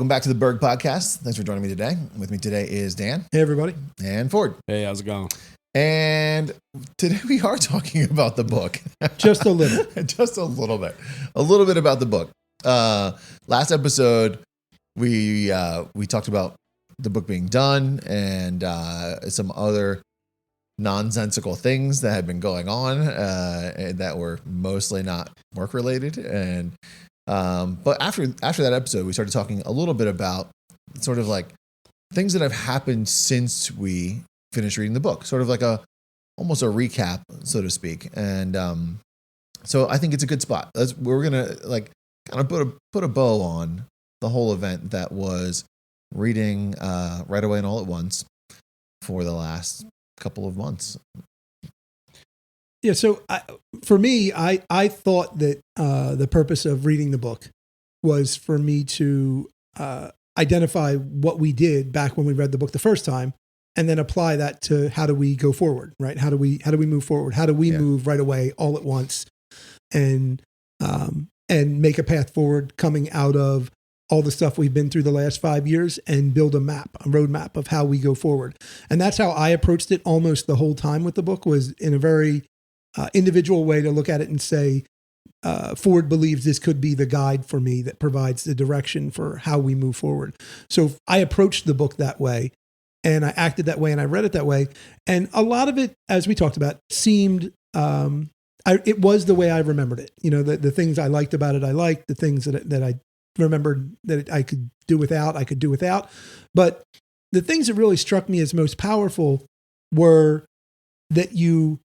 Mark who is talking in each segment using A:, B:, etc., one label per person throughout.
A: Welcome back to the Berg Podcast. Thanks for joining me today. With me today is Dan.
B: Hey, everybody.
A: And Ford.
C: Hey, how's it going?
A: And today we are talking about the book.
B: Just a little.
A: Just a little bit. A little bit about the book. Last episode, we talked about the book being done and some other nonsensical things that had been going on and that were mostly not work related. And but after that episode, we started talking a little bit about sort of like things that have happened since we finished reading the book, sort of like almost a recap, so to speak. And so I think it's a good spot. We're gonna like kind of put a bow on the whole event that was reading Right Away and All at Once for the last couple of months.
B: Yeah, so for me, I thought that the purpose of reading the book was for me to identify what we did back when we read the book the first time, and then apply that to how do we go forward, right? How do we move forward? How do we move right away, all at once, and make a path forward coming out of all the stuff we've been through the last 5 years and build a roadmap of how we go forward. And that's how I approached it almost the whole time with the book, was in a very individual way to look at it and say, Ford believes this could be the guide for me that provides the direction for how we move forward. So I approached the book that way, and I acted that way, and I read it that way. And a lot of it, as we talked about, seemed, it was the way I remembered it. You know, the things I liked about it, I liked. The things that I remembered that I could do without, I could do without. But the things that really struck me as most powerful were that you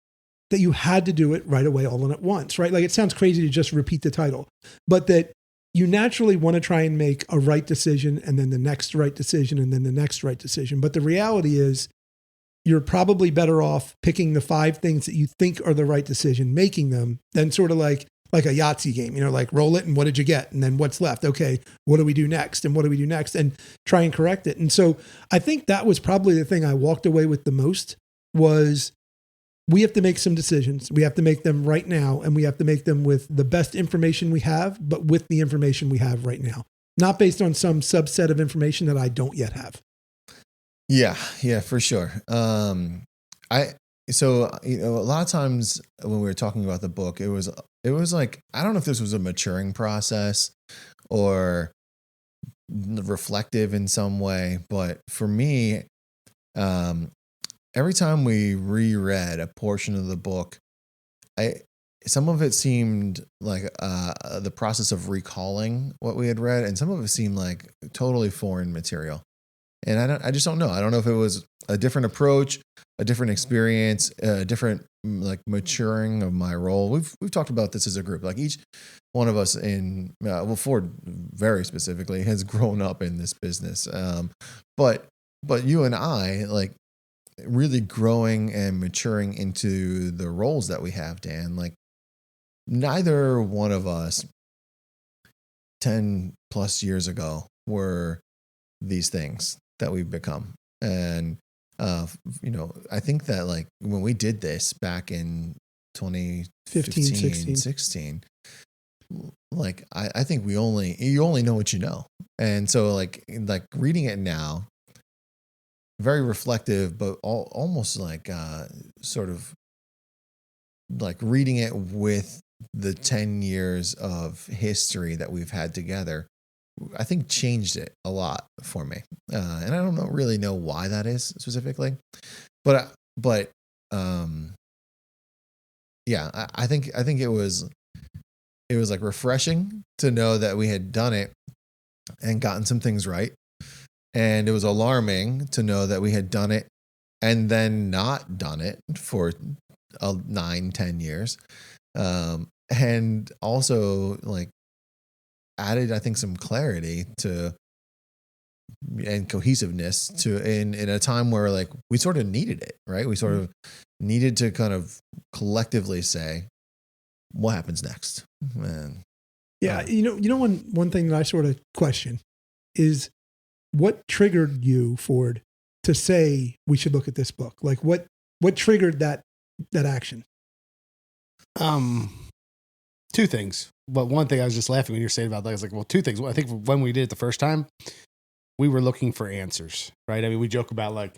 B: had to do it right away, all in at once, right? Like, it sounds crazy to just repeat the title, but that you naturally want to try and make a right decision and then the next right decision and then the next right decision. But the reality is you're probably better off picking the 5 things that you think are the right decision, making them, than sort of like a Yahtzee game, you know, like roll it and what did you get? And then what's left? Okay, what do we do next? And what do we do next? And try and correct it. And so I think that was probably the thing I walked away with the most was, we have to make some decisions. We have to make them right now, and we have to make them with the best information we have, but with the information we have right now, not based on some subset of information that I don't yet have.
A: Yeah, for sure. So you know, a lot of times when we were talking about the book, it was like, I don't know if this was a maturing process or reflective in some way, but for me, every time we reread a portion of the book, some of it seemed like the process of recalling what we had read, and some of it seemed like totally foreign material. And I just don't know. I don't know if it was a different approach, a different experience, a different like maturing of my role. We've talked about this as a group. Like each one of us Ford very specifically has grown up in this business. But you and I, like, really growing and maturing into the roles that we have, Dan. Like, neither one of us 10 plus years ago were these things that we've become. And you know, I think that like when we did this back in 2015, 16, like I think you only know what you know. And so like reading it now, very reflective, but almost like sort of like reading it with the 10 years of history that we've had together, I think changed it a lot for me. And I don't really know why that is specifically, but yeah, I think it was like refreshing to know that we had done it and gotten some things right. And it was alarming to know that we had done it and then not done it for 9-10 years. And also like added, I think, some clarity to and cohesiveness to in a time where like we sort of needed it, right? We sort of needed to kind of collectively say, what happens next? Man.
B: Yeah. You know, one thing that I sort of question is what triggered you, Ford, to say we should look at this book? Like what triggered that action?
C: two things. But one thing I was just laughing when you were saying about that. I was like, well, two things. Well, I think when we did it the first time, we were looking for answers, right? I mean, we joke about like,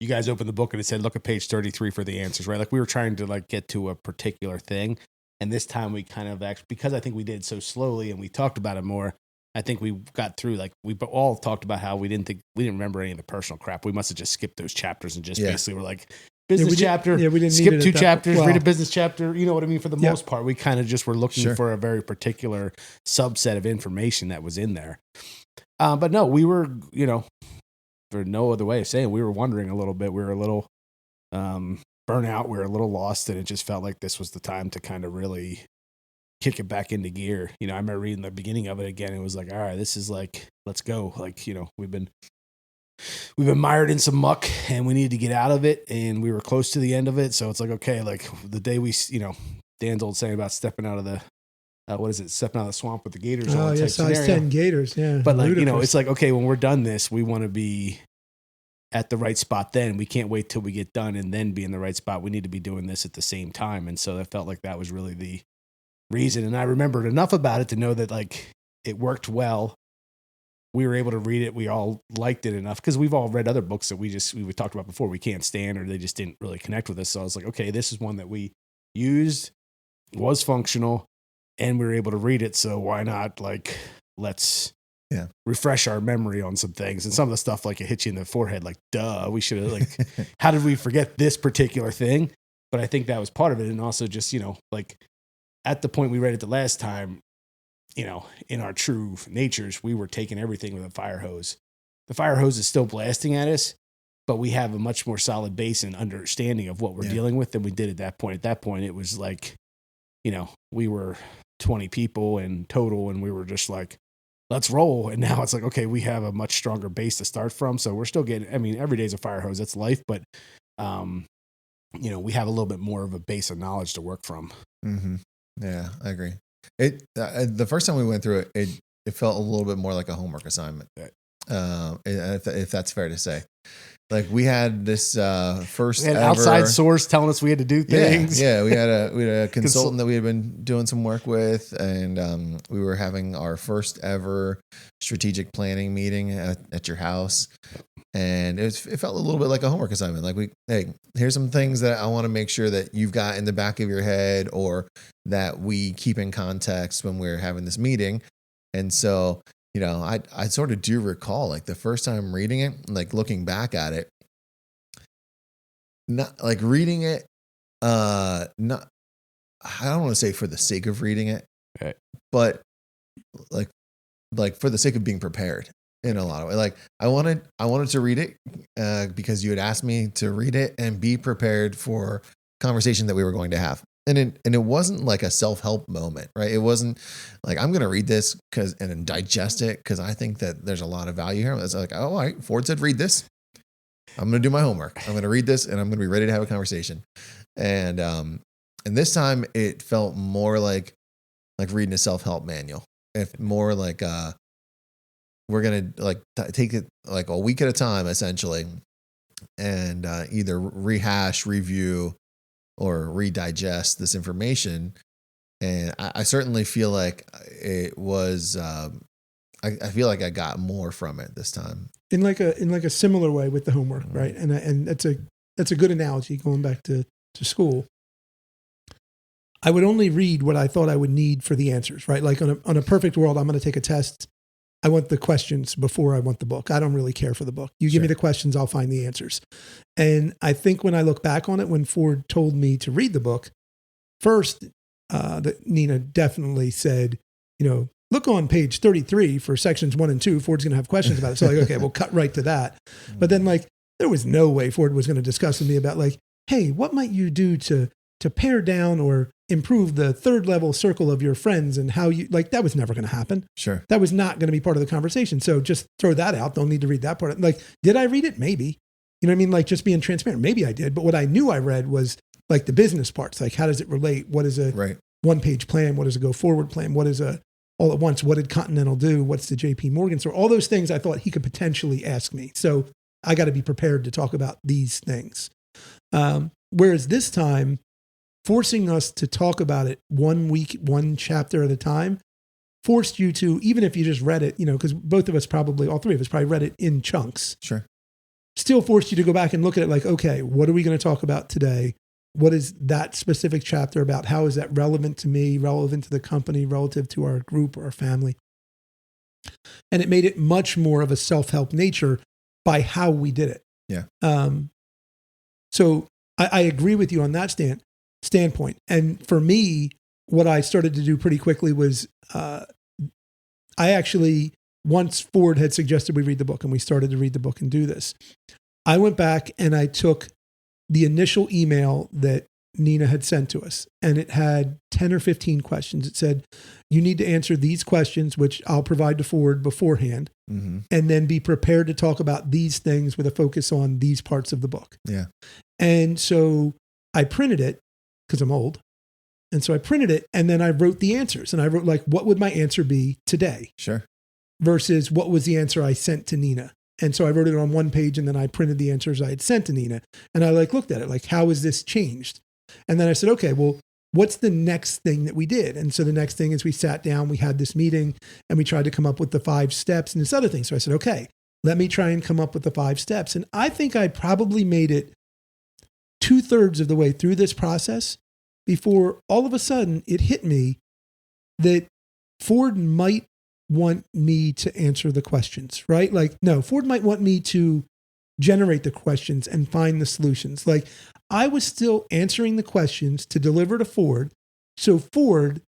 C: you guys opened the book and it said, look at page 33 for the answers, right? Like we were trying to like get to a particular thing. And this time we kind of actually, because I think we did so slowly and we talked about it more, I think we got through, like we all talked about how we didn't remember any of the personal crap. We must have just skipped those chapters and just basically were like, business chapter,
B: we didn't
C: skip two chapters,
B: well,
C: read a business chapter. You know what I mean? For the most part, we kind of just were looking for a very particular subset of information that was in there. But no, we were, you know, for no other way of saying, we were wondering a little bit. We were a little burnout. We were a little lost, and it just felt like this was the time to kind of really kick it back into gear. You know, I remember reading the beginning of it again. It was like, all right, this is like, let's go. Like, you know, we've been mired in some muck and we needed to get out of it, and we were close to the end of it. So it's like, okay, like the day we, you know, Dan's old saying about stepping out of the, stepping out of the swamp with the gators.
B: Oh, yeah, size 10 gators. Yeah.
C: But like, you know, it's like, okay, when we're done this, we want to be at the right spot then. We can't wait till we get done and then be in the right spot. We need to be doing this at the same time. And so I felt like that was really the reason. And I remembered enough about it to know that like it worked well. We were able to read it. We all liked it enough because we've all read other books that we talked about before we can't stand, or they just didn't really connect with us. So I was like, okay, this is one that we used, was functional, and we were able to read it. So why not, like, let's refresh our memory on some things. And some of the stuff, like, it hits you in the forehead, like, duh, we should have, like, how did we forget this particular thing? But I think that was part of it. And also just, you know, like at the point we read it the last time, you know, in our true natures, we were taking everything with a fire hose. The fire hose is still blasting at us, but we have a much more solid base and understanding of what we're dealing with than we did at that point. At that point, it was like, you know, we were 20 people in total, and we were just like, let's roll. And now it's like, okay, we have a much stronger base to start from. So we're still getting, I mean, every day's a fire hose. That's life. But, you know, we have a little bit more of a base of knowledge to work from.
A: Mm-hmm. Yeah, I agree. The first time we went through it, it felt a little bit more like a homework assignment. If that's fair to say. Like we had this first
C: an outside source telling us we had to do things.
A: Yeah, we had a consultant that we had been doing some work with, and we were having our first ever strategic planning meeting at your house. And it felt a little bit like a homework assignment. Like hey, here's some things that I want to make sure that you've got in the back of your head, or that we keep in context when we're having this meeting. And so, you know, I sort of do recall, like the first time reading it, like looking back at it, not like reading it, not, I don't want to say for the sake of reading it,
C: right,
A: but like for the sake of being prepared in a lot of ways. Like I wanted to read it because you had asked me to read it and be prepared for conversation that we were going to have. And it wasn't like a self-help moment, right? It wasn't like, I'm going to read this and digest it because I think that there's a lot of value here. It's like, oh, all right, Ford said, read this. I'm going to do my homework. I'm going to read this and I'm going to be ready to have a conversation. And this time it felt more like reading a self-help manual. If more like, we're going to like take it like a week at a time, essentially, and either rehash, review, or redigest this information. And I certainly feel like it was, I feel like I got more from it this time.
B: In like a similar way with the homework, right? And that's a good analogy going back to school. I would only read what I thought I would need for the answers, right? Like on a perfect world, I'm going to take a test. I want the questions before I want the book. I don't really care for the book. You give me the questions, I'll find the answers. And I think when I look back on it, when Ford told me to read the book, first, that Nina definitely said, you know, look on page 33 for sections 1 and 2. Ford's going to have questions about it. So like, okay, we'll cut right to that. But then like, there was no way Ford was going to discuss with me about like, hey, what might you do to pare down or improve the third level circle of your friends, and how you like, that was never going to happen.
A: Sure.
B: That was not going to be part of the conversation. So just throw that out. Don't need to read that part. Like, did I read it? Maybe, you know what I mean? Like just being transparent. Maybe I did, but what I knew I read was like the business parts. Like, how does it relate? What is a 1-page plan? What is a go forward plan? What is a all at once? What did Continental do? What's the JP Morgan story? All those things I thought he could potentially ask me. So I got to be prepared to talk about these things. Whereas this time, forcing us to talk about it 1 week, one chapter at a time, forced you to, even if you just read it, because both of us probably, all three of us probably read it in chunks.
A: Sure.
B: Still forced you to go back and look at it like, okay, what are we going to talk about today? What is that specific chapter about? How is that relevant to me, relevant to the company, relative to our group or our family? And it made it much more of a self-help nature by how we did it.
A: Yeah.
B: So I agree with you on that standpoint. And for me, what I started to do pretty quickly was I actually, once Ford had suggested we read the book and we started to read the book and do this, I went back and I took the initial email that Nina had sent to us, and it had 10 or 15 questions. It said, you need to answer these questions, which I'll provide to Ford beforehand, and then be prepared to talk about these things with a focus on these parts of the book.
A: Yeah.
B: And so I printed it because I'm old. And so I printed it, and then I wrote the answers, and I wrote what would my answer be today?
A: Sure.
B: Versus what was the answer I sent to Nina. And so I wrote it on one page, and then I printed the answers I had sent to Nina. And I looked at it how has this changed? And then I said, okay, well, what's the next thing that we did? And so the next thing is we sat down, we had this meeting, and we tried to come up with the 5 steps and this other thing. So I said, okay, let me try and come up with the 5 steps. And I think I probably made it 2/3 of the way through this process before all of a sudden it hit me that Ford might want me to answer the questions, right? No, Ford might want me to generate the questions and find the solutions. I was still answering the questions to deliver to Ford, so Ford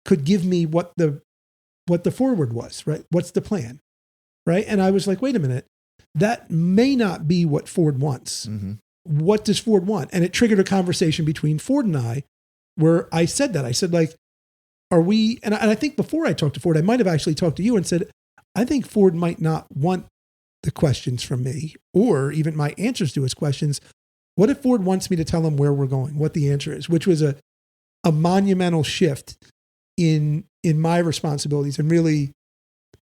B: could give me what the forward was, right? What's the plan, right? And I was like, wait a minute, that may not be what Ford wants.
A: Mm-hmm.
B: What does Ford want? And it triggered a conversation between Ford and I where I said that. I said, are we, and I think before I talked to Ford, I might have actually talked to you and said, I think Ford might not want the questions from me or even my answers to his questions. What if Ford wants me to tell him where we're going, what the answer is, which was a monumental shift in my responsibilities. And really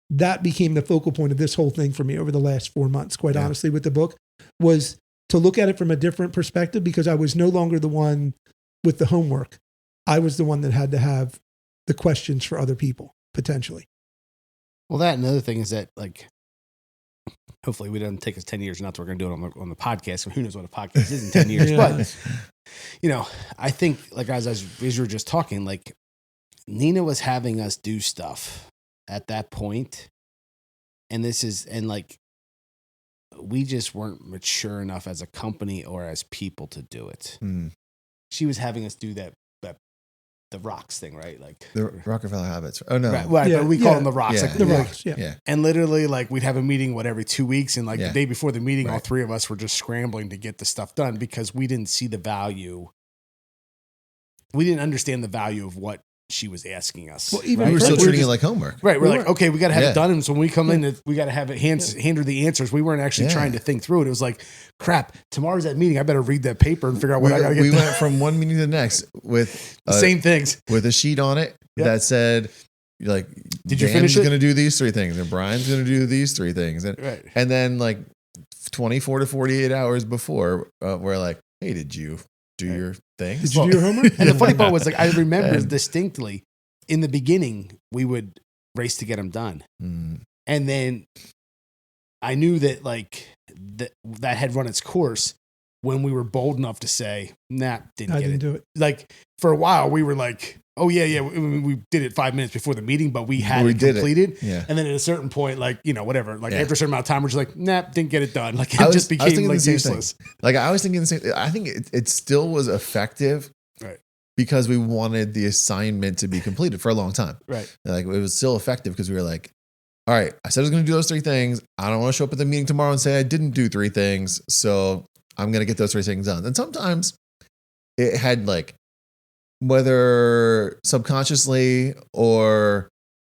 B: that became the focal point of this whole thing for me over the last 4 months, quite honestly, with the book, was to look at it from a different perspective, because I was no longer the one with the homework. I was the one that had to have the questions for other people, potentially.
C: Well, that and the other thing is that, hopefully it doesn't take us 10 years. Not that we're going to do it on the podcast. Who knows what a podcast is in 10 years. But, I think, as you were just talking, Nina was having us do stuff at that point. And we just weren't mature enough as a company or as people to do it.
A: Mm.
C: She was having us do that the rocks thing, right?
A: The Rockefeller habits. Oh no.
C: Right.
B: Yeah,
C: But we call them the rocks.
A: Yeah.
B: The rocks, yeah.
C: And literally we'd have a meeting, every 2 weeks. And the day before the meeting, all 3 of us were just scrambling to get the stuff done because we didn't see the value. We didn't understand the value of what she was asking us.
B: Well, even
A: We were still
B: we're
A: treating
B: just-
A: it like homework.
C: Right. We're okay, we got to have it done. And so when we come in, we got to have it hand her the answers. We weren't actually trying to think through it. It was crap, tomorrow's that meeting. I better read that paper and figure out what I got to get
A: We
C: done.
A: went from one meeting to the next with
C: The same things.
A: with a sheet on it that said,
C: Did you
A: Dan's
C: finish it?
A: going to do these 3 things and Brian's going to do these 3 things. And then 24 to 48 hours before, we're hey, did you do your thing?
B: Did you do your homework?
C: And the funny part was I remember distinctly in the beginning, we would race to get them done.
A: Mm.
C: And then I knew that that had run its course when we were bold enough to say, nah,
B: I didn't do it.
C: For a while, we were oh yeah, we did it 5 minutes before the meeting, but we had it
A: did
C: completed.
A: Yeah.
C: And then at a certain point, whatever, after a certain amount of time, we're just nah, didn't get it done. It
A: I was
C: just became
A: thinking the same
C: useless.
A: thing. I was thinking the same thing. I think it still was effective.
C: Right.
A: Because we wanted the assignment to be completed for a long time.
C: Right.
A: It was still effective because we were all right, I said I was going to do those 3 things. I don't want to show up at the meeting tomorrow and say I didn't do 3 things. So I'm going to get those 3 things done. And sometimes it had whether subconsciously or,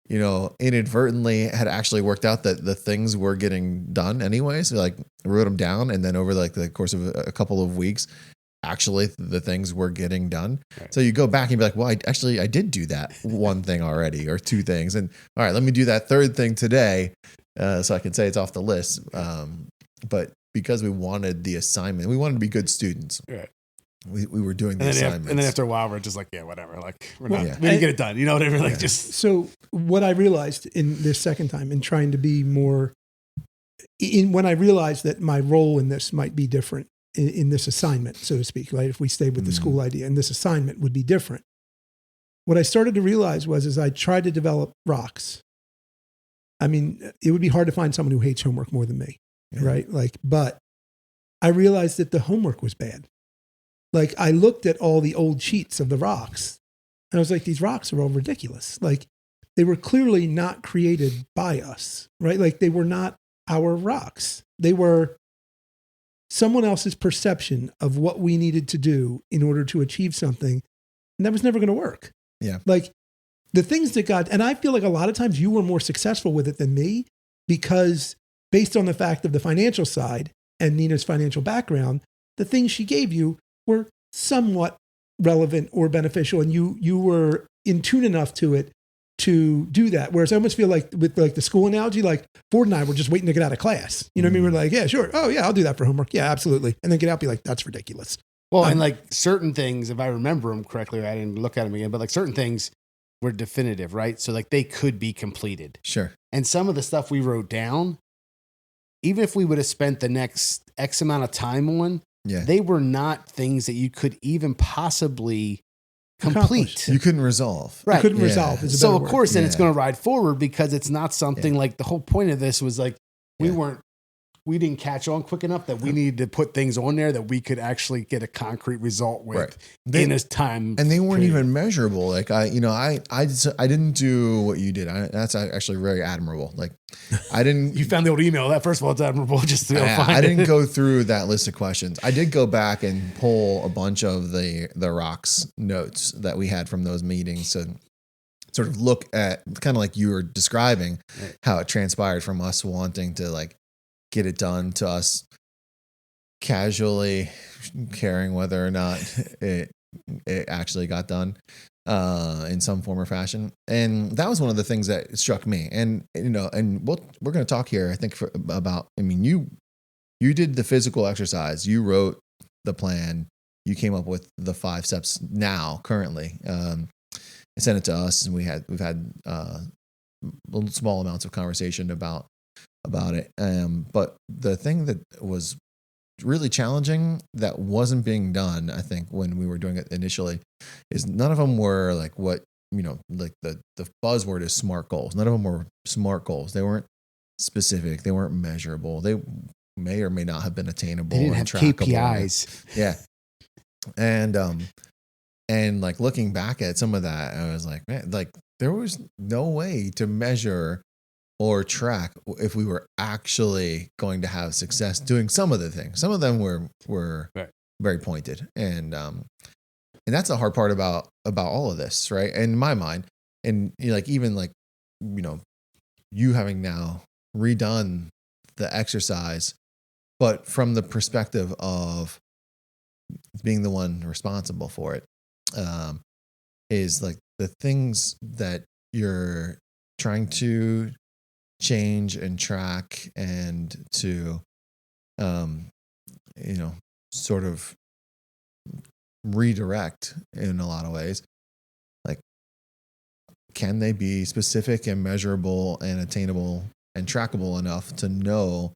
A: inadvertently had actually worked out that the things were getting done anyway. So wrote them down. And then over the course of a couple of weeks, actually the things were getting done. Right. So you go back and be well, I did do that 1 thing already or 2 things. And all right, let me do that 3rd thing today. So I can say it's off the list. But because we wanted the assignment, we wanted to be good students.
C: Right.
A: we were doing the
C: And then,
A: assignments.
C: and then after a while, we're just like, yeah, whatever. Like, we're not,
A: Yeah.
C: we didn't get it done. You know what I mean? Like,
A: Yeah.
C: just
B: So what I realized in this second time, in trying to be more, when I realized that my role in this might be different in this assignment, so to speak, right? If we stayed with the school idea, and this assignment would be different. What I started to realize was, as I tried to develop rocks, I mean, it would be hard to find someone who hates homework more than me,
A: Yeah.
B: right? Like, but I realized that the homework was bad. Like, I looked at all the old sheets of the rocks, and I was like, these rocks are all ridiculous. Like, they were clearly not created by us, right? Like, they were not our rocks. They were someone else's perception of what we needed to do in order to achieve something. And that was never going to work.
A: Yeah.
B: Like, the things that got, and I feel like a lot of times you were more successful with it than me, because based on the fact of the financial side and Nina's financial background, the things she gave you were somewhat relevant or beneficial, and you were in tune enough to it to do that. Whereas I almost feel like with like the school analogy, like Ford and I were just waiting to get out of class. You know what I mean? We're like, yeah, sure. Oh yeah, I'll do that for homework. Yeah, absolutely. And then get out, be like, that's ridiculous.
C: well, and like certain things, if I remember them correctly, I didn't look at them again, but like certain things were definitive, right? So like they could be completed.
A: Sure.
C: And some of the stuff we wrote down, even if we would have spent the next X amount of time on,
A: Yeah.
C: they were not things that you could even possibly
B: Accomplish.
C: complete.
A: You couldn't resolve.
B: You
C: Right.
B: couldn't
A: Yeah.
B: resolve. Is a
C: So
B: better
C: of
B: word.
C: course, then it's
A: Yeah.
C: going to ride forward because it's not something like the whole point of this was like
A: Yeah.
C: we didn't catch on quick enough that we needed to put things on there that we could actually get a concrete result with
A: Right. They-
C: in a time.
A: And they weren't
C: period.
A: even measurable. Like I didn't do what you did. That's actually very admirable. Like I didn't.
C: You found the old email. That first of all, it's admirable. Just to find
A: I didn't
C: it.
A: go through that list of questions. I did go back and pull a bunch of the rocks notes that we had from those meetings to sort of look at, kind of like you were describing,
C: Right.
A: how it transpired from us wanting to like get it done to us casually caring whether or not it actually got done in some form or fashion. And that was one of the things that struck me. And and we're going to talk here, I think, about. I mean, you did the physical exercise. You wrote the plan. You came up with the 5 steps. Now, currently, sent it to us, and we've had small amounts of conversation about it. But the thing that was really challenging that wasn't being done, I think, when we were doing it initially, is none of them were like what, like the buzzword is SMART goals. None of them were SMART goals. They weren't specific. They weren't measurable. They may or may not have been attainable.
C: They didn't
A: and
C: have
A: trackable.
C: KPIs.
A: Yeah. And like looking back at some of that, I was like, man, like there was no way to measure or track if we were actually going to have success doing some of the things. Some of them were
C: Right.
A: very pointed. And that's the hard part about all of this, right? In my mind, and like, even like, you having now redone the exercise, but from the perspective of being the one responsible for it, is like the things that you're trying to change and track and to, sort of redirect in a lot of ways. Like, can they be specific and measurable and attainable and trackable enough to know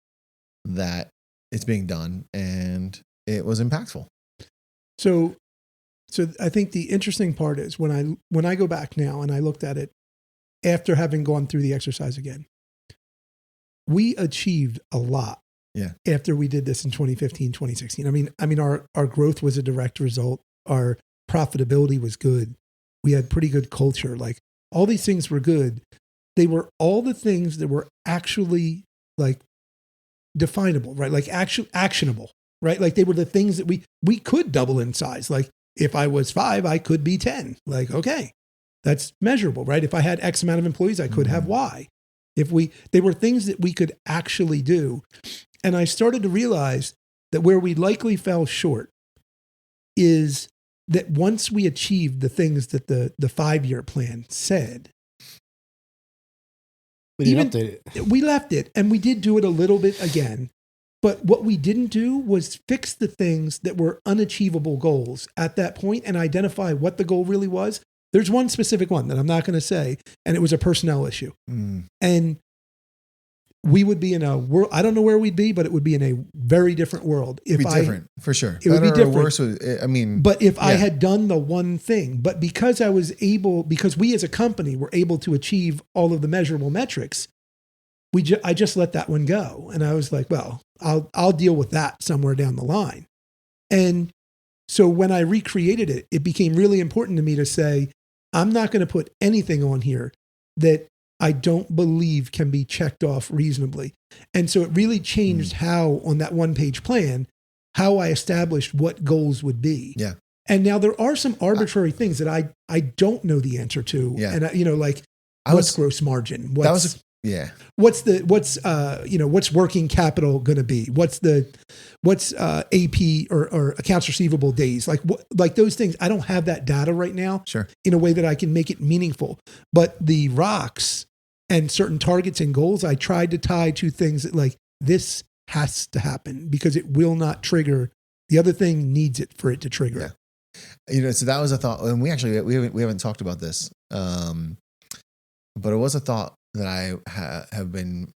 A: that it's being done and it was impactful?
B: So I think the interesting part is when I go back now and I looked at it after having gone through the exercise again, we achieved a lot.
A: Yeah.
B: After we did this in 2015, 2016. I mean, our growth was a direct result. Our profitability was good. We had pretty good culture. Like, all these things were good. They were all the things that were actually like definable, right? Like actionable, right? Like, they were the things that we could double in size. Like, if I was 5, I could be 10. Like, okay, that's measurable, right? If I had X amount of employees, I could have Y. They were things that we could actually do. And I started to realize that where we likely fell short is that once we achieved the things that the 5-year plan said,
C: We didn't update it.
B: we left it, and we did do it a little bit again. But what we didn't do was fix the things that were unachievable goals at that point and identify what the goal really was. There's one specific one that I'm not going to say, and it was a personnel issue. And we would be in a world, I don't know where we'd be, but it would be in a very different world.
A: It'd be different, for sure.
B: It would be different.
A: Or worse,
B: but if I had done the one thing, but because because we as a company were able to achieve all of the measurable metrics, I just let that one go. And I was like, well, I'll deal with that somewhere down the line. And so when I recreated it, it became really important to me to say, I'm not going to put anything on here that I don't believe can be checked off reasonably. And so it really changed how, on that one-page plan, how I established what goals would be.
A: Yeah.
B: And now there are some arbitrary things that I don't know the answer to.
A: Yeah.
B: And what's gross margin? What's working capital going to be? What's AP or accounts receivable days? Like those things. I don't have that data right now.
A: Sure.
B: In a way that I can make it meaningful. But the rocks and certain targets and goals, I tried to tie to things that like this has to happen because it will not trigger. The other thing needs it for it to trigger.
A: Yeah. So that was a thought, and we haven't talked about this, but it was a thought that I have been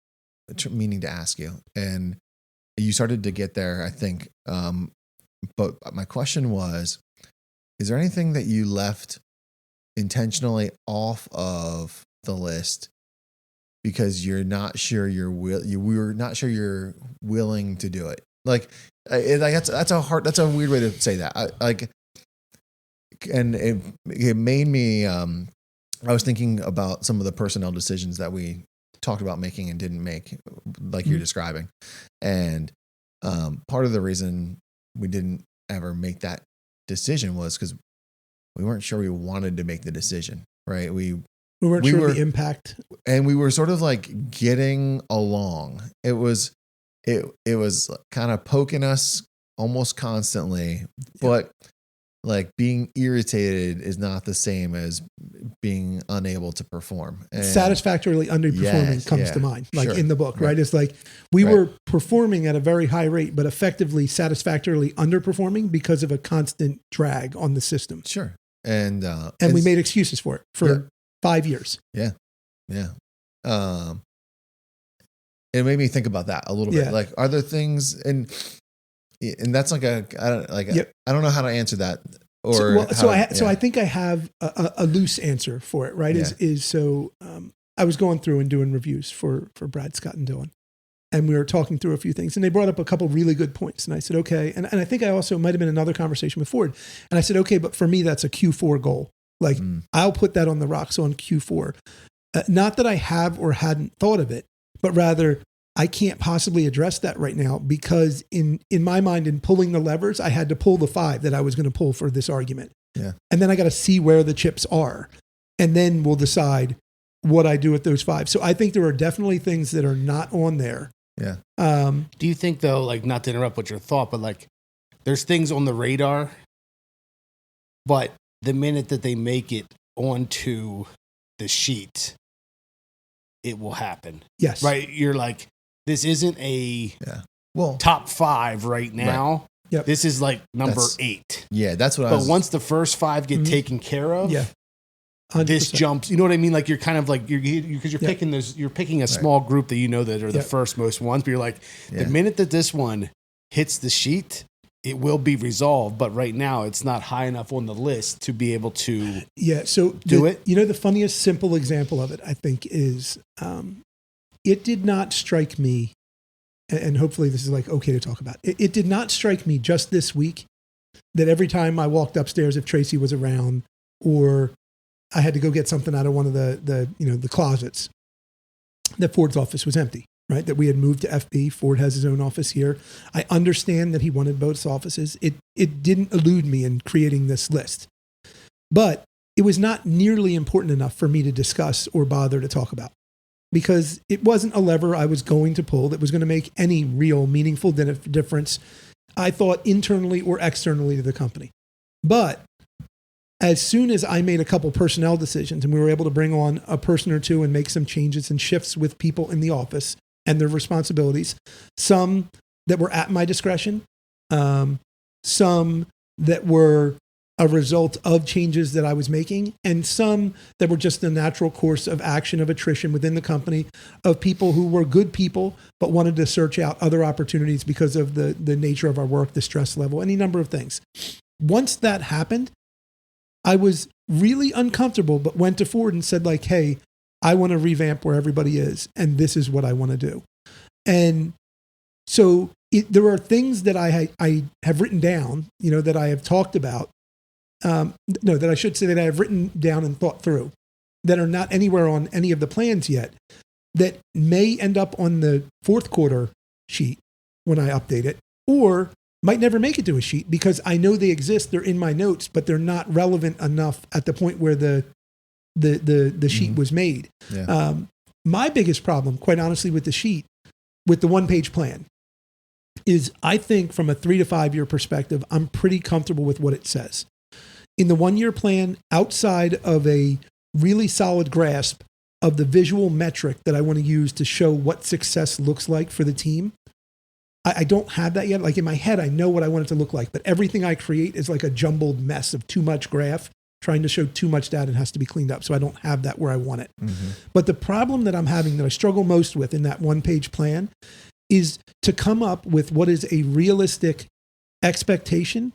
A: meaning to ask you, and you started to get there, I think. But my question was, is there anything that you left intentionally off of the list because you're not sure you were not sure you're willing to do it? That's a weird way to say that. And it made me. I was thinking about some of the personnel decisions that we talked about making and didn't make, like you're describing. And part of the reason we didn't ever make that decision was because we weren't sure we wanted to make the decision, right? We weren't sure the impact. And we were sort of like getting along. It was kind of poking us almost constantly, but like being irritated is not the same as being unable to perform. And
B: satisfactorily underperforming comes to mind, in the book, right? It's like we were performing at a very high rate, but effectively satisfactorily underperforming because of a constant drag on the system.
A: Sure. And
B: we made excuses for it for 5 years.
A: Yeah. Yeah. It made me think about that a little bit. Like, are there things, and that's like I don't know how to answer that.
B: So I think I have a loose answer for it, right? Yeah. I was going through and doing reviews for Brad, Scott, and Dylan, and we were talking through a few things, and they brought up a couple really good points, and I said, okay, and I think I also might have been another conversation with Ford, and I said, okay, but for me, that's a Q4 goal. Like I'll put that on the rocks on Q4. Not that I have or hadn't thought of it, but rather I can't possibly address that right now because in my mind, in pulling the levers, I had to pull the 5 that I was going to pull for this argument.
A: Yeah.
B: And then I got to see where the chips are. And then we'll decide what I do with those 5. So I think there are definitely things that are not on there.
A: Yeah.
C: Do you think though, like, not to interrupt what your thought, but like there's things on the radar, but the minute that they make it onto the sheet, it will happen.
B: Yes.
C: Right. You're like, this isn't a top 5 right now.
B: Right. Yep.
C: This is like number 8.
A: Yeah, that's what
C: But once the first 5 get taken care of,
B: 100%.
C: This jumps. You know what I mean? Like you're kind of like because you're picking those. You're picking a small group that you know that are the first most ones. But you're like, the minute that this one hits the sheet, it will be resolved. But right now, it's not high enough on the list to be able to do it.
B: You know, the funniest simple example of it, I think, is it did not strike me, and hopefully this is like okay to talk about. It did not strike me just this week that every time I walked upstairs, if Tracy was around or I had to go get something out of one of the closets, that Ford's office was empty, right? That we had moved to FB. Ford has his own office here. I understand that he wanted both offices. It didn't elude me in creating this list, but it was not nearly important enough for me to discuss or bother to talk about because it wasn't a lever I was going to pull that was going to make any real meaningful difference, I thought, internally or externally to the company. But as soon as I made a couple personnel decisions and we were able to bring on a person or two and make some changes and shifts with people in the office and their responsibilities, some that were at my discretion, some that were a result of changes that I was making, and some that were just the natural course of action of attrition within the company of people who were good people, but wanted to search out other opportunities because of the nature of our work, the stress level, any number of things. Once that happened, I was really uncomfortable, but went to Ford and said like, hey, I want to revamp where everybody is, and this is what I want to do. And so there are things that I have written down, that I have talked about, that I should say that I have written down and thought through, that are not anywhere on any of the plans yet, that may end up on the fourth quarter sheet when I update it, or might never make it to a sheet because I know they exist, they're in my notes, but they're not relevant enough at the point where the sheet was made.
A: Yeah.
B: My biggest problem, quite honestly, with the sheet, with the one-page plan, is I think from a 3 to 5 year perspective, I'm pretty comfortable with what it says. In the 1 year plan, outside of a really solid grasp of the visual metric that I want to use to show what success looks like for the team, I don't have that yet. Like in my head, I know what I want it to look like, but everything I create is like a jumbled mess of too much graph, trying to show too much data and has to be cleaned up. So I don't have that where I want it. Mm-hmm. But the problem that I'm having, that I struggle most with in that one-page plan, is to come up with what is a realistic expectation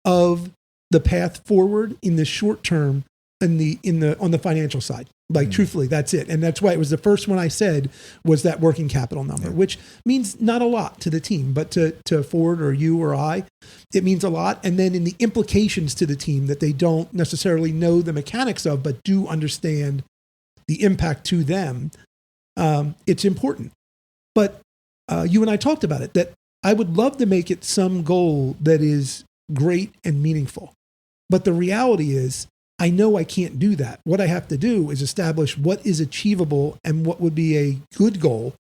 B: of the path forward in the short term on the financial side. Like truthfully, that's it. And that's why it was the first one I said was that working capital number, which means not a lot to the team, but to Ford or you or I, it means a lot. And then in the implications to the team that they don't necessarily know the mechanics of, but do understand the impact to them, it's important. But you and I talked about it, that I would love to make it some goal that is great and meaningful. But the reality is, I know I can't do that. What I have to do is establish what is achievable and what would be a good goal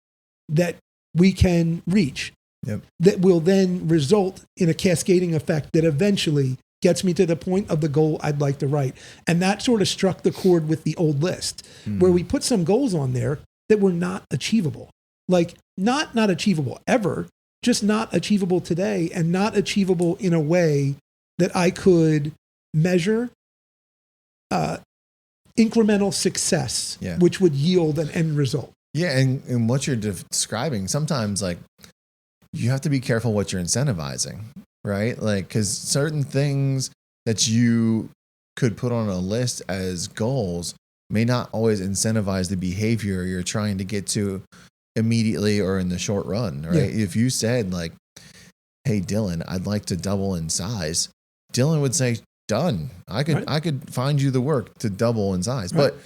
B: that we can reach. Yep. That will then result in a cascading effect that eventually gets me to the point of the goal I'd like to write. And that sort of struck the chord with the old list, where we put some goals on there that were not achievable. Like not achievable ever, just not achievable today, and not achievable in a way that I could measure incremental success, which would yield an end result.
A: Yeah, and what you're describing, sometimes like you have to be careful what you're incentivizing, right? Like, because certain things that you could put on a list as goals may not always incentivize the behavior you're trying to get to immediately or in the short run, right? Yeah. If you said like, hey, Dylan, I'd like to double in size, Dylan would say, done. I could find you the work to double in size, but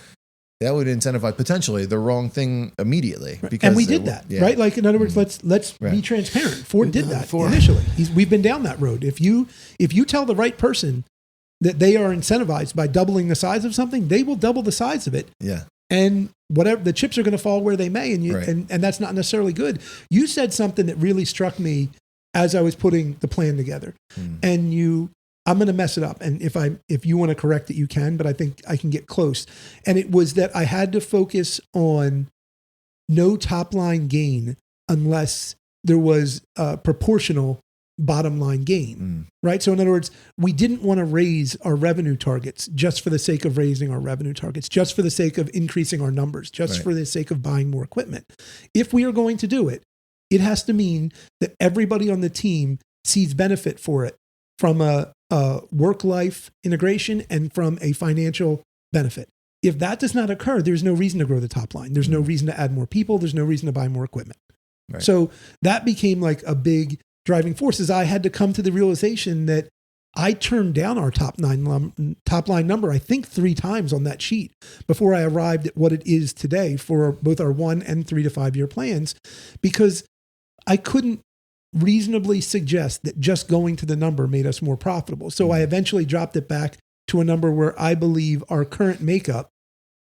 A: that would incentivize potentially the wrong thing immediately.
B: Right. Because we did that, right? Like in other words, let's be transparent. Ford did that initially. We've been down that road. If you tell the right person that they are incentivized by doubling the size of something, they will double the size of it. Yeah. And whatever, the chips are going to fall where they may, and that's not necessarily good. You said something that really struck me as I was putting the plan together, and I'm going to mess it up. And if you want to correct it, you can, but I think I can get close. And it was that I had to focus on no top line gain unless there was a proportional bottom line gain, right? So in other words, we didn't want to raise our revenue targets just for the sake of raising our revenue targets, just for the sake of increasing our numbers, just for the sake of buying more equipment. If we are going to do it, it has to mean that everybody on the team sees benefit for it from a work-life integration and from a financial benefit. If that does not occur, there's no reason to grow the top line. There's no reason to add more people. There's no reason to buy more equipment. Right. So that became like a big driving force, as I had to come to the realization that I turned down our top line number, I think 3 times on that sheet before I arrived at what it is today for both our 1 and 3 to 5 year plans, because I couldn't reasonably suggest that just going to the number made us more profitable. So I eventually dropped it back to a number where I believe our current makeup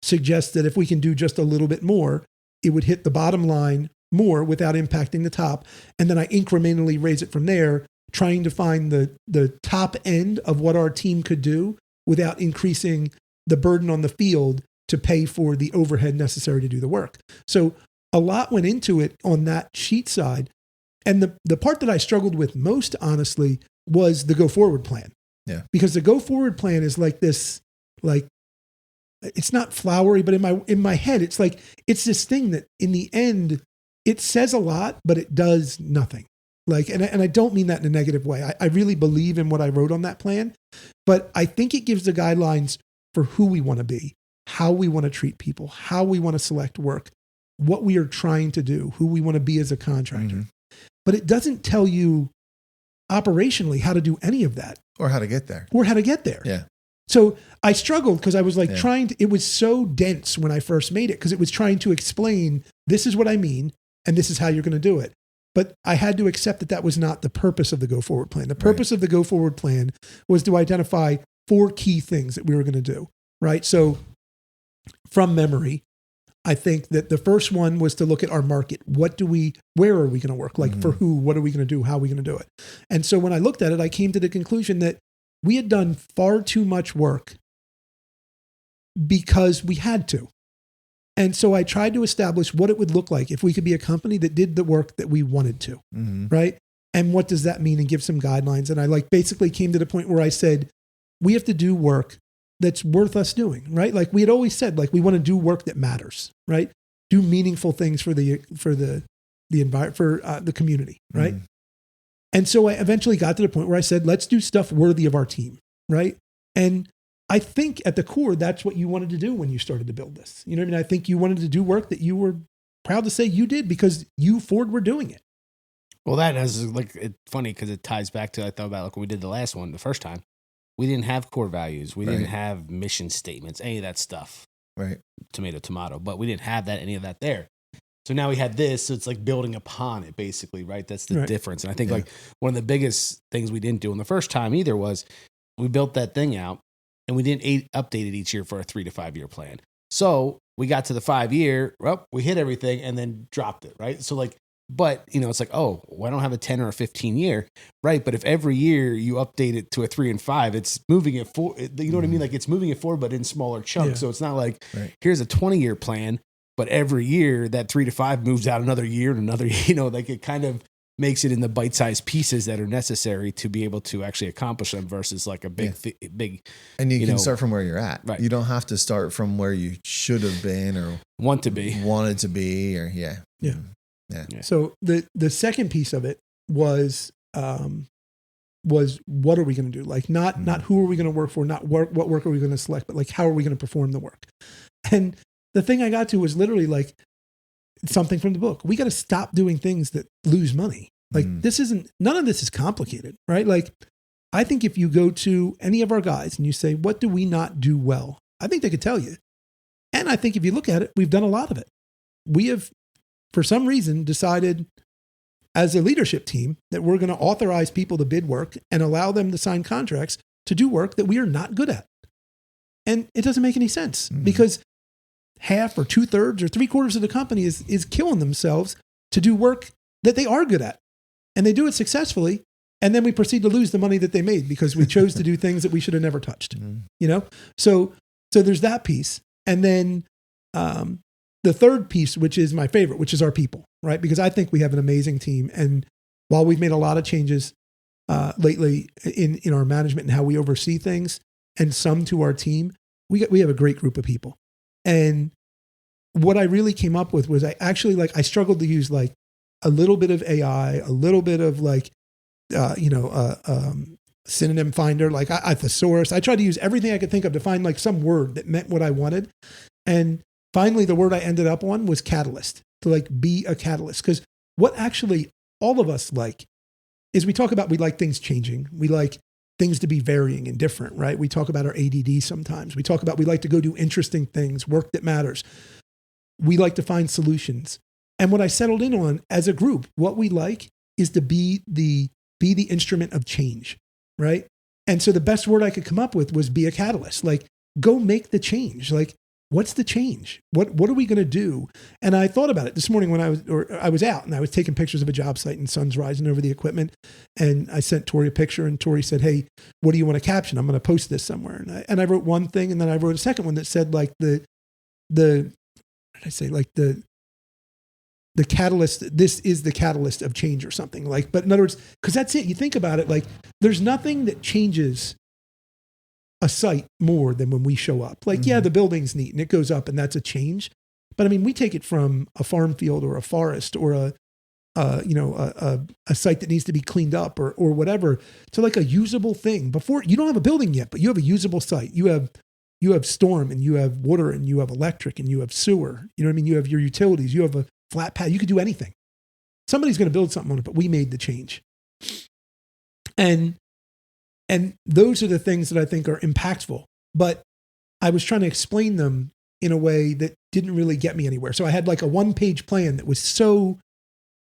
B: suggests that if we can do just a little bit more, it would hit the bottom line more without impacting the top. And then I incrementally raise it from there, trying to find the top end of what our team could do without increasing the burden on the field to pay for the overhead necessary to do the work. So a lot went into it on that sheet side. And the part that I struggled with most, honestly, was the go forward plan.
A: Yeah.
B: Because the go forward plan is like this, like, it's not flowery, but in my head, it's like, it's this thing that in the end, it says a lot, but it does nothing. Like, and I don't mean that in a negative way. I really believe in what I wrote on that plan, but I think it gives the guidelines for who we want to be, how we want to treat people, how we want to select work, what we are trying to do, who we want to be as a contractor.
A: Mm-hmm.
B: But it doesn't tell you operationally how to do any of that.
A: Or how to get there.
B: Yeah. So I struggled because I was like
A: Yeah.
B: it was so dense when I first made it because it was trying to explain, this is what I mean, and this is how you're going to do it. But I had to accept that that was not the purpose of the go forward plan. The purpose of the go forward plan was to identify 4 key things that we were going to do, right? So from memory, I think that the first one was to look at our market. Where are we going to work? Like for who, what are we going to do? How are we going to do it? And so when I looked at it, I came to the conclusion that we had done far too much work because we had to. And so I tried to establish what it would look like if we could be a company that did the work that we wanted to, right? And what does that mean? And give some guidelines. And I basically came to the point where I said, we have to do work that's worth us doing, right? Like we had always said, like we want to do work that matters, right? Do meaningful things for the environment, for the community, right? And so I eventually got to the point where I said, let's do stuff worthy of our team, right? And I think at the core, that's what you wanted to do when you started to build this. You know what I mean? I think you wanted to do work that you were proud to say you did because you, Ford, were doing it.
C: Well, that is like, it's funny because it ties back to, I thought about like when we did the last one, the first time. We didn't have core values. We didn't have mission statements, any of that stuff.
A: Right.
C: Tomato. But we didn't have any of that there. So now we had this. So it's like building upon it, basically, right? That's the difference. And I think like one of the biggest things we didn't do in the first time either was we built that thing out and we didn't update it each year for a 3 to 5 year plan. So we got to the 5 year, well, we hit everything and then dropped it, right? So like, but it's like, oh, well, I don't have a 10 or a 15 year, right? But if every year you update it to a 3 and 5, it's moving it forward. You know what I mean? Like it's moving it forward, but in smaller chunks.
B: Yeah.
C: So it's not like here's a 20-year plan, but every year that 3 to 5 moves out another year and another, like it kind of makes it in the bite-sized pieces that are necessary to be able to actually accomplish them versus like a big.
A: And you can start from where you're at.
C: Right.
A: You don't have to start from where you should have been or
C: wanted to be
A: or
B: Yeah. So the second piece of it was what are we going to do? Like not who are we going to work for, not what work are we going to select, but like how are we going to perform the work? And the thing I got to was literally like something from the book. We got to stop doing things that lose money. Like none of this is complicated, right? Like I think if you go to any of our guys and you say, what do we not do well? I think they could tell you. And I think if you look at it, we've done a lot of it. We have, for some reason, decided as a leadership team that we're going to authorize people to bid work and allow them to sign contracts to do work that we are not good at. And it doesn't make any sense because half or 2/3 or 3/4 of the company is killing themselves to do work that they are good at. And they do it successfully. And then we proceed to lose the money that they made because we chose to do things that we should have never touched, So there's that piece. And then the third piece, which is my favorite, which is our people, right? Because I think we have an amazing team. And while we've made a lot of changes lately in our management and how we oversee things and some to our team, we have a great group of people. And what I really came up with was I struggled to use like a little bit of AI, a little bit of like, synonym finder, like a thesaurus. I tried to use everything I could think of to find like some word that meant what I wanted. And finally, the word I ended up on was catalyst, to like be a catalyst. Because what actually all of us like is we like things changing. We like things to be varying and different, right? We talk about our ADD sometimes. We like to go do interesting things, work that matters. We like to find solutions. And what I settled in on as a group, what we like is to be the instrument of change, right? And so the best word I could come up with was be a catalyst. Like, go make the change. Like, what's the change? What are we going to do? And I thought about it this morning when I was out and I was taking pictures of a job site and sun's rising over the equipment. And I sent Tori a picture and Tori said, hey, what do you want to caption? I'm going to post this somewhere. And I wrote one thing and then I wrote a second one that said like the the catalyst, this is the catalyst of change or something like, but in other words, because that's it. You think about it, like there's nothing that changes a site more than when we show up. Like, yeah, the building's neat and it goes up and that's a change. But I mean, we take it from a farm field or a forest or a site that needs to be cleaned up or whatever to like a usable thing. Before, you don't have a building yet, but you have a usable site. You have storm and you have water and you have electric and you have sewer. You know what I mean? You have your utilities. You have a flat pad. You could do anything. Somebody's going to build something on it, but we made the change. And those are the things that I think are impactful. But I was trying to explain them in a way that didn't really get me anywhere. So I had like a 1-page plan that was so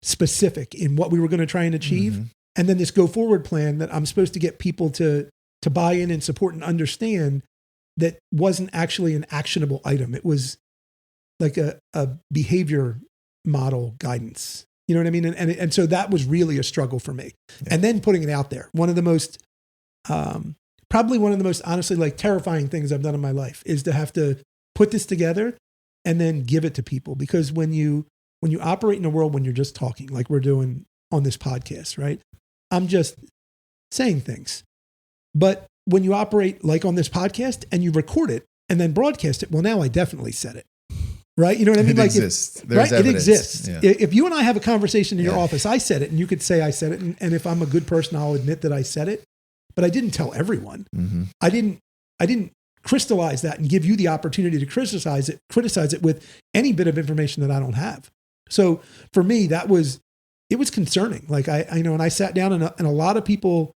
B: specific in what we were going to try and achieve. And then this go forward plan that I'm supposed to get people to buy in and support and understand that wasn't actually an actionable item. It was like a behavior model guidance. You know what I mean? And so that was really a struggle for me. Yeah. And then putting it out there, one of the most, probably one of the most honestly like terrifying things I've done in my life is to have to put this together and then give it to people. Because when you operate in a world when you're just talking like we're doing on this podcast, right? I'm just saying things. But when you operate like on this podcast and you record it and then broadcast it, well, now I definitely said it. Right? You know what I mean?
A: It
B: like
A: exists.
B: Right? It exists.
A: Yeah.
B: If you and I have a conversation in your office, I said it and you could say I said it. And if I'm a good person, I'll admit that I said it, but I didn't tell everyone. I didn't crystallize that and give you the opportunity to criticize it with any bit of information that I don't have. So for me, it was concerning. Like I know, and I sat down and a lot of people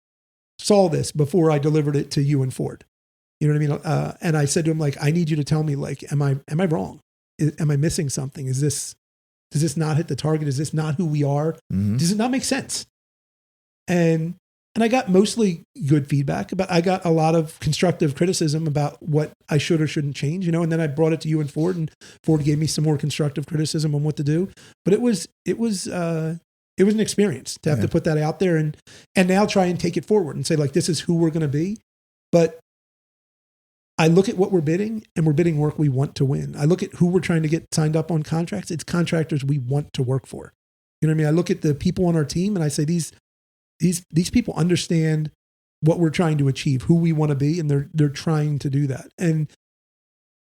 B: saw this before I delivered it to you and Ford. You know what I mean? And I said to him, like, I need you to tell me, like, am I wrong? Am I missing something? Does this not hit the target? Is this not who we are? Does it not make sense? And I got mostly good feedback, but I got a lot of constructive criticism about what I should or shouldn't change, you know, and then I brought it to you and Ford gave me some more constructive criticism on what to do. But it was an experience to have to put that out there and now try and take it forward and say, like, this is who we're going to be. But I look at what we're bidding and we're bidding work we want to win. I look at who we're trying to get signed up on contracts. It's contractors we want to work for. You know what I mean? I look at the people on our team and I say, these people understand what we're trying to achieve, who we want to be, and they're trying to do that. And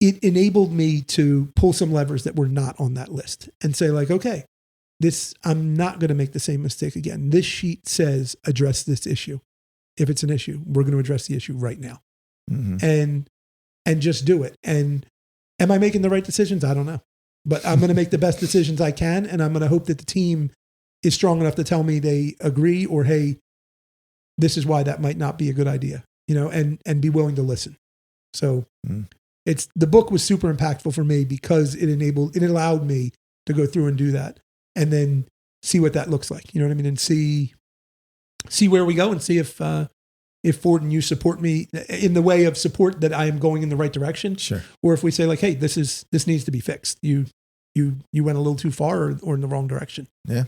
B: it enabled me to pull some levers that were not on that list and say, like, okay, I'm not going to make the same mistake again. This sheet says address this issue. If it's an issue, we're going to address the issue right now. And just do it. And am I making the right decisions? I don't know, but I'm going to make the best decisions I can. And I'm going to hope that the team is strong enough to tell me they agree or, hey, this is why that might not be a good idea, you know, and be willing to listen. So the book was super impactful for me because it allowed me to go through and do that and then see what that looks like. You know what I mean? And see where we go and see if Ford and you support me in the way of support that I am going in the right direction.
A: Sure.
B: Or if we say, like, hey, this needs to be fixed. You went a little too far or in the wrong direction.
A: Yeah.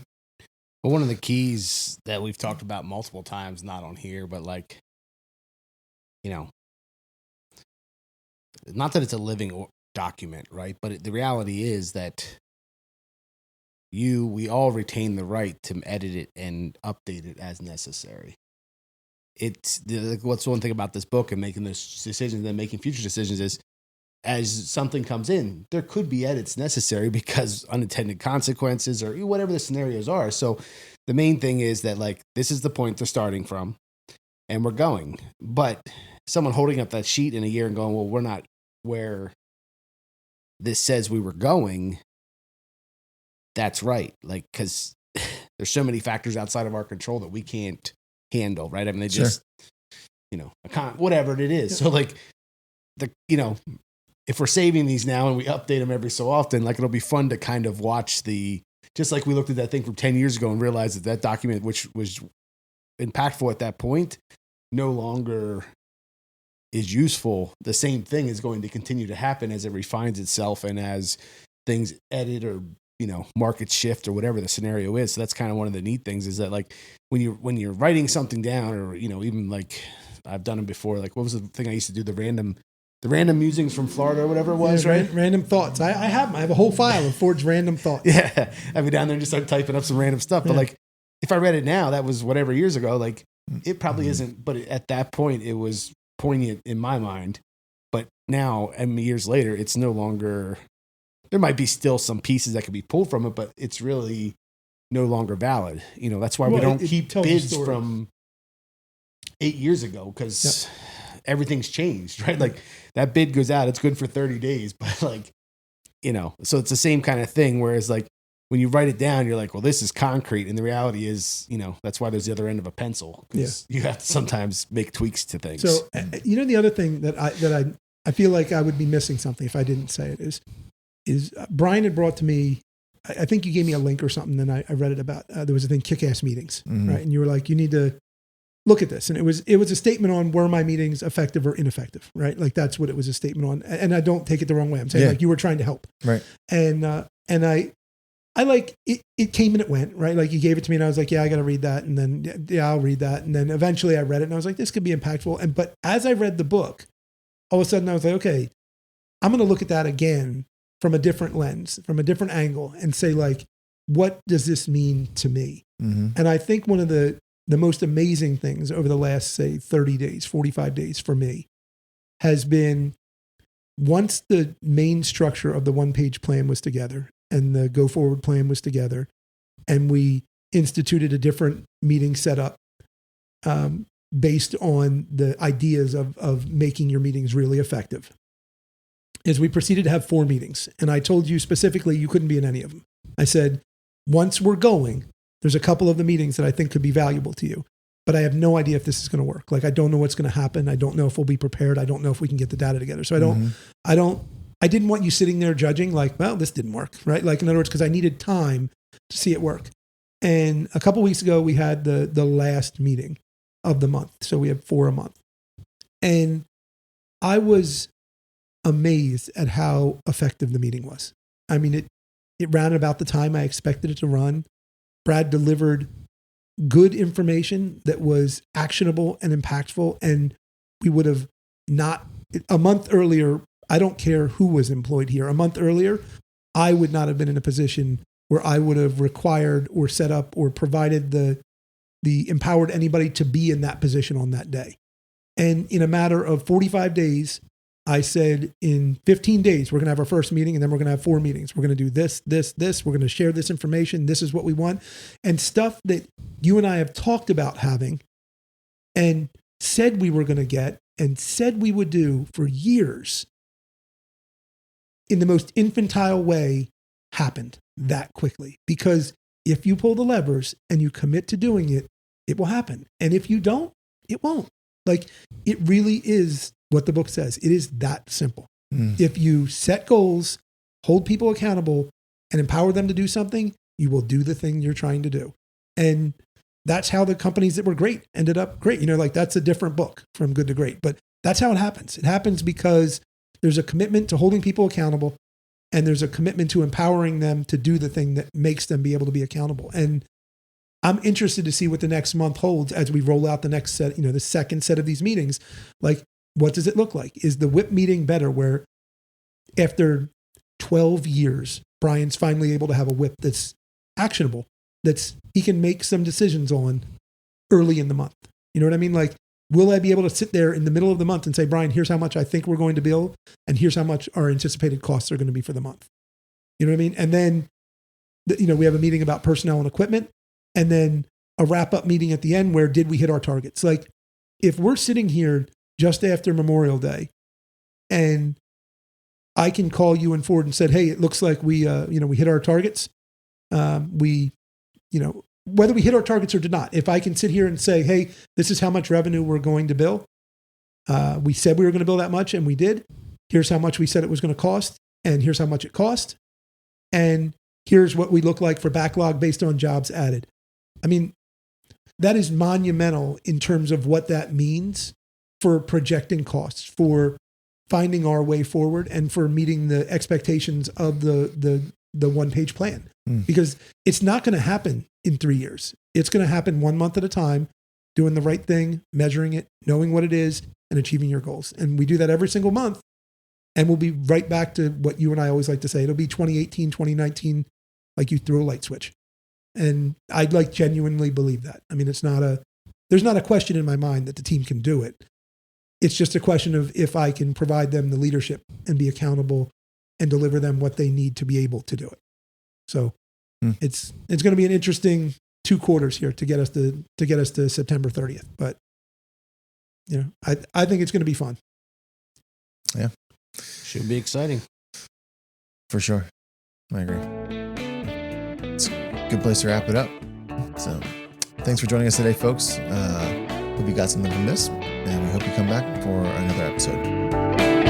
C: Well, one of the keys that we've talked about multiple times, not on here, but like, you know, not that it's a living document, right? But the reality is that we all retain the right to edit it and update it as necessary. What's one thing about this book and making those decisions and making future decisions is as something comes in, there could be edits necessary because unintended consequences or whatever the scenarios are. So the main thing is that, like, this is the point they're starting from and we're going. But someone holding up that sheet in a year and going, well, we're not where this says we were going. That's right. Like, because there's so many factors outside of our control that we can't handle, right? I mean, they just, you know, whatever it is. So like if we're saving these now and we update them every so often, like it'll be fun to kind of watch just like we looked at that thing from 10 years ago and realized that document, which was impactful at that point, no longer is useful. The same thing is going to continue to happen as it refines itself and as things edit or, you know, markets shift or whatever the scenario is. So that's kind of one of the neat things is that, like, when you're writing something down or, you know, even like I've done them before, like what was the thing I used to do? The the random musings from Florida or whatever it was,
B: Yeah,
C: right?
B: Random thoughts. I have them. I have a whole file of Ford's random thoughts.
C: Yeah, I'd be down there and just start typing up some random stuff. But
B: Yeah.
C: like, if I read it now, that was whatever years ago. Like, it probably isn't. But at that point, it was poignant in my mind. But now, and years later, it's no longer. There might be still some pieces that could be pulled from it, but it's really no longer valid. You know, that's why we
B: Well,
C: don't
B: it
C: keep
B: tells a
C: bids
B: story.
C: from 8 years ago because everything's changed, right? Like that bid goes out, it's good for 30 days, but like, you know, so it's the same kind of thing. Whereas like when you write it down, you're like, well, this is concrete. And the reality is, you know, that's why there's the other end of a pencil because you have to sometimes make tweaks to things.
B: So, you know, the other thing that I feel like I would be missing something if I didn't say it is Brian had brought to me, I think you gave me a link or something, then I read it about, there was a thing, kick-ass meetings, right? And you were like, you need to look at this. And it was a statement on were my meetings effective or ineffective, right? Like that's what it was a statement on. And I don't take it the wrong way. I'm saying like you were trying to help.
A: Right.
B: And I like it came and it went, right? Like you gave it to me and I was like, yeah, I got to read that. And then, yeah, I'll read that. And then eventually I read it and I was like, this could be impactful. But as I read the book, all of a sudden I was like, okay, I'm going to look at that again from a different lens, from a different angle and say like, what does this mean to me? And I think one of the most amazing things over the last, say, 30 days, 45 days for me has been once the main structure of the one-page plan was together and the go-forward plan was together and we instituted a different meeting setup based on the ideas of making your meetings really effective, is we proceeded to have 4 meetings. And I told you specifically you couldn't be in any of them. I said, once we're going, there's a couple of the meetings that I think could be valuable to you, but I have no idea if this is going to work. Like, I don't know what's going to happen. I don't know if we'll be prepared. I don't know if we can get the data together. So I didn't want you sitting there judging like, well, this didn't work, right? Like in other words, because I needed time to see it work. And a couple of weeks ago, we had the last meeting of the month. So we have 4 a month. And I was amazed at how effective the meeting was. I mean, it ran at about the time I expected it to run. Brad delivered good information that was actionable and impactful. And we would have not, a month earlier, I don't care who was employed here, a month earlier, I would not have been in a position where I would have required or set up or provided the empowered anybody to be in that position on that day. And in a matter of 45 days, I said in 15 days, we're going to have our first meeting and then we're going to have 4 meetings. We're going to do this. We're going to share this information. This is what we want. And stuff that you and I have talked about having and said we were going to get and said we would do for years in the most infantile way happened that quickly. Because if you pull the levers and you commit to doing it, it will happen. And if you don't, it won't. Like, it really is what the book says. It is that simple. If you set goals, hold people accountable, and empower them to do something, you will do the thing you're trying to do. And that's how the companies that were great ended up great. You know, like that's a different book from good to great, but that's how it happens. It happens because there's a commitment to holding people accountable and there's a commitment to empowering them to do the thing that makes them be able to be accountable. And I'm interested to see what the next month holds as we roll out the next set, you know, the second set of these meetings. Like, what does it look like? Is the WHIP meeting better where after 12 years, Brian's finally able to have a WHIP that's actionable, that's he can make some decisions on early in the month? You know what I mean? Like, will I be able to sit there in the middle of the month and say, Brian, here's how much I think we're going to bill, and here's how much our anticipated costs are going to be for the month? You know what I mean? And then, you know, we have a meeting about personnel and equipment, and then a wrap-up meeting at the end where did we hit our targets? Like, if we're sitting here just after Memorial Day and I can call you and Ford and said, hey, it looks like we hit our targets. Whether we hit our targets or did not, if I can sit here and say, hey, this is how much revenue we're going to bill. We said we were going to bill that much and we did. Here's how much we said it was going to cost. And here's how much it cost. And here's what we look like for backlog based on jobs added. I mean, that is monumental in terms of what that means for projecting costs, for finding our way forward, and for meeting the expectations of the one-page plan. Because it's not going to happen in 3 years. It's going to happen 1 month at a time, doing the right thing, measuring it, knowing what it is, and achieving your goals. And we do that every single month. And we'll be right back to what you and I always like to say. It'll be 2018, 2019, like you threw a light switch. And I'd like genuinely believe that. I mean, there's not a question in my mind that the team can do it. It's just a question of if I can provide them the leadership and be accountable and deliver them what they need to be able to do it. So it's going to be an interesting 2 quarters here to get us to September 30th. But I think it's going to be fun.
A: Yeah.
C: Should be exciting.
A: For sure. I agree. It's a good place to wrap it up. So thanks for joining us today, folks. Hope you got something from this, and we hope you come back for another episode.